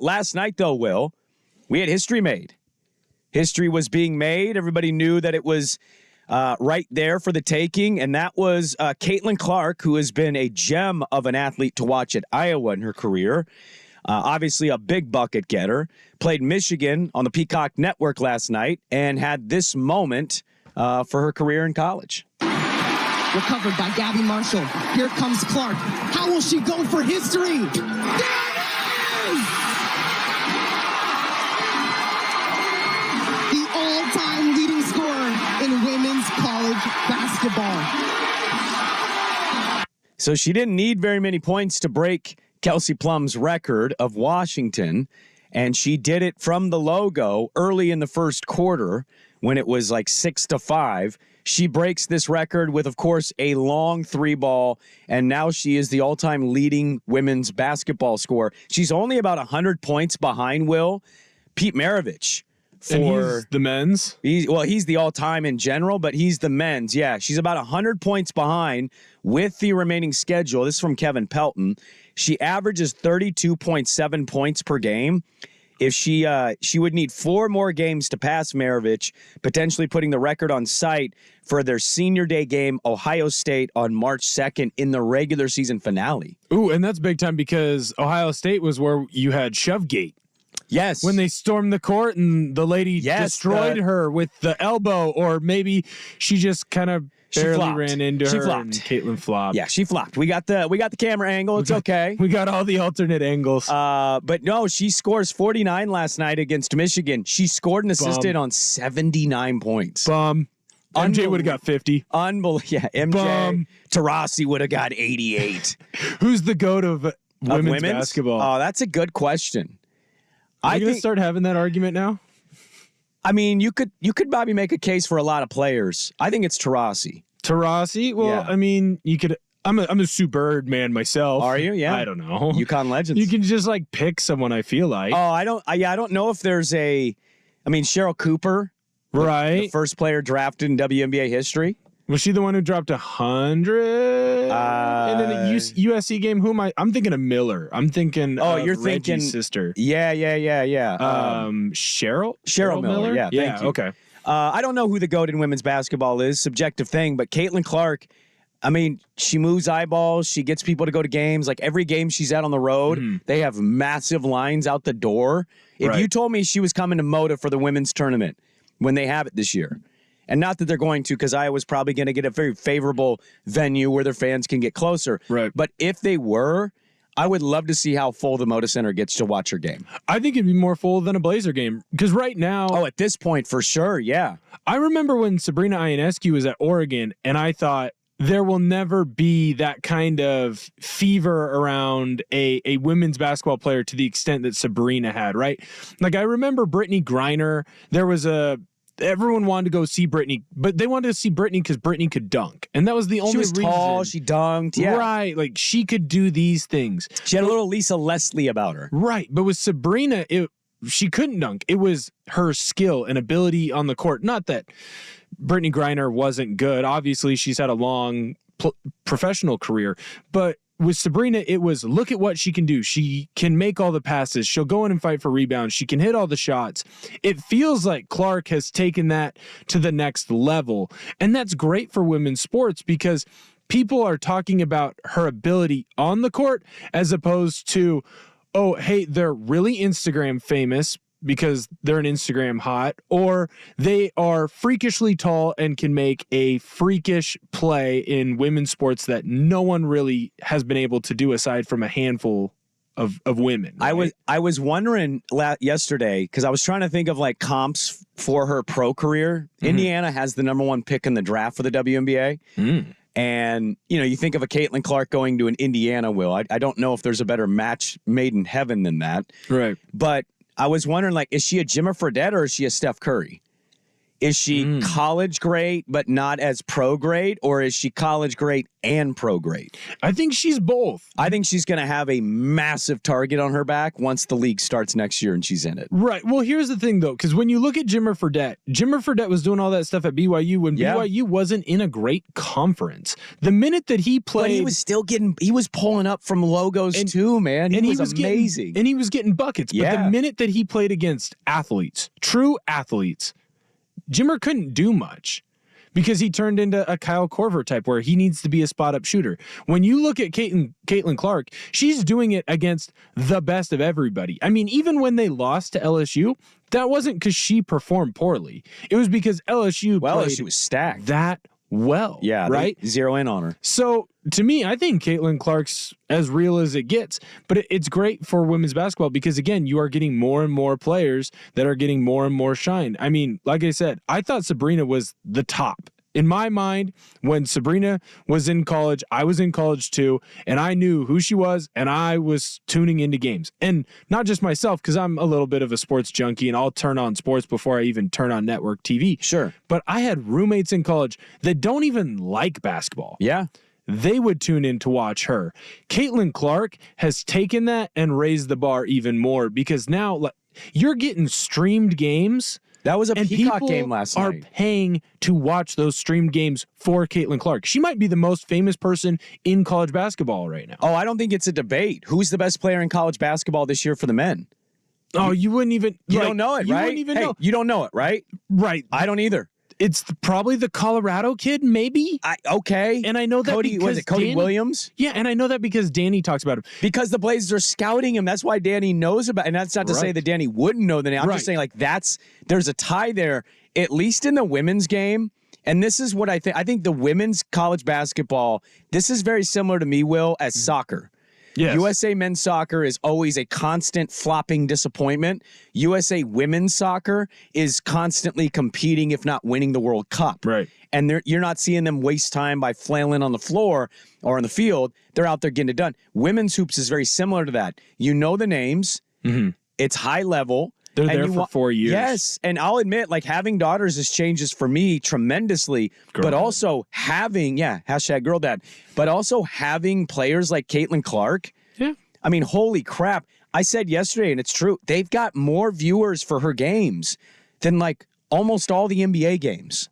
Last night, though, Will, we had history made. History was being made. Everybody knew that it was right there for the taking, and that was Caitlin Clark, who has been a gem of an athlete to watch at Iowa in her career. Obviously a big bucket getter. Played Michigan on the Peacock Network last night and had this moment for her career in college. Recovered by Gabby Marshall. Here comes Clark. How will she go for history? There it is! The all-time leading scorer in women's college basketball. So she didn't need very many points to break Kelsey Plum's record of Washington, and she did it from the logo early in the first quarter when it was like 6-5. She breaks this record with, of course, a long three ball, and now she is the all-time leading women's basketball scorer. She's only about 100 points behind, Will, Pete Maravich. And he's the men's? He's the all-time in general, but he's the men's. Yeah, she's about 100 points behind with the remaining schedule. This is from Kevin Pelton. She averages 32.7 points per game. If she would need 4 more games to pass Maravich, potentially putting the record on site for their senior day game, Ohio State, on March 2nd in the regular season finale. Ooh, and that's big time because Ohio State was where you had Shovegate. Yes. When they stormed the court and the lady destroyed her with the elbow, or maybe she just kind of barely ran into her and Caitlin flopped. Yeah, she flopped. We got the camera angle. It's okay. We got all the alternate angles. But no, she scores 49 last night against Michigan. She scored and assisted on 79 points. MJ would have got 50. Unbelievable. Yeah, MJ. Taurasi would have got 88. Who's the GOAT of women's basketball? Oh, that's a good question. Are you going to start having that argument now? I mean, you could probably make a case for a lot of players. I think it's Taurasi. Taurasi? Well, yeah. I mean, you could. I'm a Sue Bird man myself. Are you? Yeah. I don't know. UConn legends. You can just like pick someone. I feel like. Oh, I don't know if there's a. I mean, Cheryl Cooper, right? The first player drafted in WNBA history. Was she the one who dropped 100? And then a USC game? Who am I? I'm thinking of Miller. I'm thinking. Oh, you're Reggie's thinking sister. Yeah. Cheryl Miller. Yeah. Yeah. Thank you. Okay. I don't know who the GOAT in women's basketball is. Subjective thing, but Caitlin Clark. I mean, she moves eyeballs. She gets people to go to games. Like every game she's at on the road, they have massive lines out the door. If you told me she was coming to Moda for the women's tournament when they have it this year. And not that they're going to, because Iowa's probably going to get a very favorable venue where their fans can get closer. Right. But if they were, I would love to see how full the Moda Center gets to watch her game. I think it'd be more full than a Blazer game. Because right now... Oh, at this point, for sure, yeah. I remember when Sabrina Ionescu was at Oregon, and I thought, there will never be that kind of fever around a women's basketball player to the extent that Sabrina had, right? Like, I remember Brittany Griner. Everyone wanted to go see Brittany, but they wanted to see Brittany because Brittany could dunk. And that was the only reason. She was tall, she dunked, yeah. Right, like she could do these things. She had a little Lisa Leslie about her. Right, but with Sabrina, she couldn't dunk. It was her skill and ability on the court. Not that Brittany Griner wasn't good. Obviously, she's had a long professional career, but with Sabrina, it was, look at what she can do. She can make all the passes. She'll go in and fight for rebounds. She can hit all the shots. It feels like Clark has taken that to the next level. And that's great for women's sports because people are talking about her ability on the court as opposed to, oh, hey, they're really Instagram famous because they're an Instagram hot, or they are freakishly tall and can make a freakish play in women's sports that no one really has been able to do aside from a handful of women. Right? I was wondering yesterday, because I was trying to think of like comps for her pro career. Indiana has the #1 pick in the draft for the WNBA. And, you think of a Caitlin Clark going to an Indiana, Will. I don't know if there's a better match made in heaven than that. Right. But I was wondering, like, is she a Jimmer Fredette or is she a Steph Curry? Is she college great, but not as pro great? Or is she college great and pro great? I think she's both. I think she's going to have a massive target on her back once the league starts next year and she's in it. Right. Well, here's the thing, though, because when you look at Jimmer Fredette was doing all that stuff at BYU when BYU wasn't in a great conference. The minute that he played... But he was pulling up from logos too, man. He was amazing. And he was getting buckets. But the minute that he played against athletes, true athletes, Jimmer couldn't do much because he turned into a Kyle Korver type where he needs to be a spot-up shooter. When you look at Caitlin Clark, she's doing it against the best of everybody. I mean, even when they lost to LSU, that wasn't because she performed poorly. It was because LSU was stacked that well. Yeah, right? They zero in on her. So, to me, I think Caitlin Clark's as real as it gets, but it's great for women's basketball because, again, you are getting more and more players that are getting more and more shine. I mean, like I said, I thought Sabrina was the top. In my mind, when Sabrina was in college, I was in college too, and I knew who she was, and I was tuning into games. And not just myself, because I'm a little bit of a sports junkie, and I'll turn on sports before I even turn on network TV. Sure. But I had roommates in college that don't even like basketball. Yeah. They would tune in to watch her. Caitlin Clark has taken that and raised the bar even more because now you're getting streamed games. That was a Peacock game last night. People are paying to watch those streamed games for Caitlin Clark. She might be the most famous person in college basketball right now. Oh, I don't think it's a debate. Who's the best player in college basketball this year for the men? Oh, you wouldn't even... You don't know it, right? You wouldn't even know. You don't know it, right? Right. I don't either. It's probably the Colorado kid, maybe. Okay. And I know that because Cody Williams? Yeah, and I know that because Danny talks about him. Because the Blazers are scouting him. That's why Danny knows about it. And that's not to say that Danny wouldn't know the name. I'm just saying, there's a tie there, at least in the women's game. And this is what I think. I think the women's college basketball, this is very similar to me, Will, as soccer. Yes. USA men's soccer is always a constant flopping disappointment. USA women's soccer is constantly competing, if not winning the World Cup. Right. And you're not seeing them waste time by flailing on the floor or on the field. They're out there getting it done. Women's hoops is very similar to that. You know the names. Mm-hmm. It's high level. They're there for 4 years. Yes. And I'll admit, having daughters has changes for me tremendously. But also having, #GirlDad, but also having players like Caitlin Clark. Yeah. I mean, holy crap. I said yesterday, and it's true, they've got more viewers for her games than almost all the NBA games.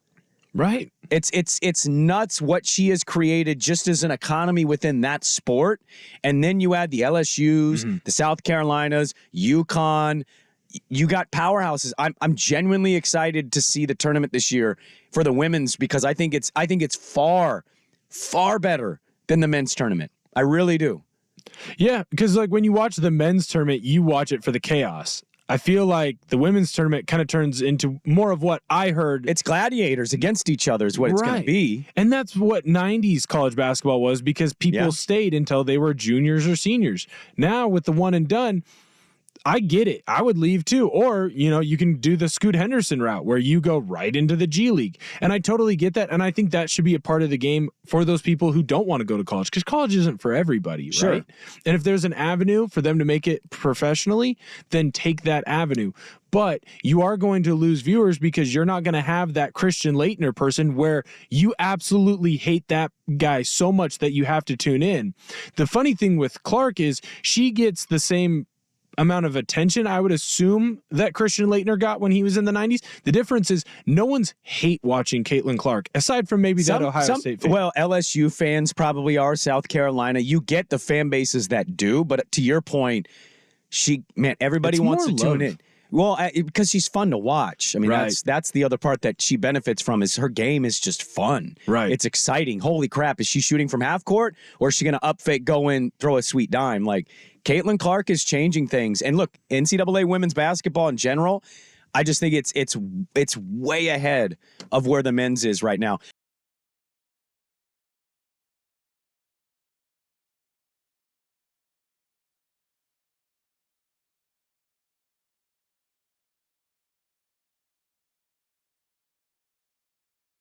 Right. It's nuts what she has created just as an economy within that sport. And then you add the LSUs, the South Carolinas, UConn. You got powerhouses. I'm genuinely excited to see the tournament this year for the women's because I think it's far, far better than the men's tournament. I really do. Yeah, because when you watch the men's tournament, you watch it for the chaos. I feel like the women's tournament kind of turns into more of what I heard. It's gladiators against each other is what it's going to be. And that's what 90s college basketball was because people stayed until they were juniors or seniors. Now with the one and done, I get it. I would leave too. Or, you can do the Scoot Henderson route where you go right into the G League. And I totally get that. And I think that should be a part of the game for those people who don't want to go to college because college isn't for everybody, right? And if there's an avenue for them to make it professionally, then take that avenue. But you are going to lose viewers because you're not going to have that Christian Laettner person where you absolutely hate that guy so much that you have to tune in. The funny thing with Clark is she gets the same amount of attention I would assume that Christian Laettner got when he was in the 90s. The difference is no one's hate watching Caitlin Clark, aside from maybe that Ohio State fan. Well, LSU fans probably are, South Carolina. You get the fan bases that do, but to your point, everybody wants to tune in. Well, because she's fun to watch. I mean, that's the other part that she benefits from is her game is just fun. Right. It's exciting. Holy crap. Is she shooting from half court or is she going to up fake, go in, throw a sweet dime? Caitlin Clark is changing things. And look, NCAA women's basketball in general, I just think it's way ahead of where the men's is right now.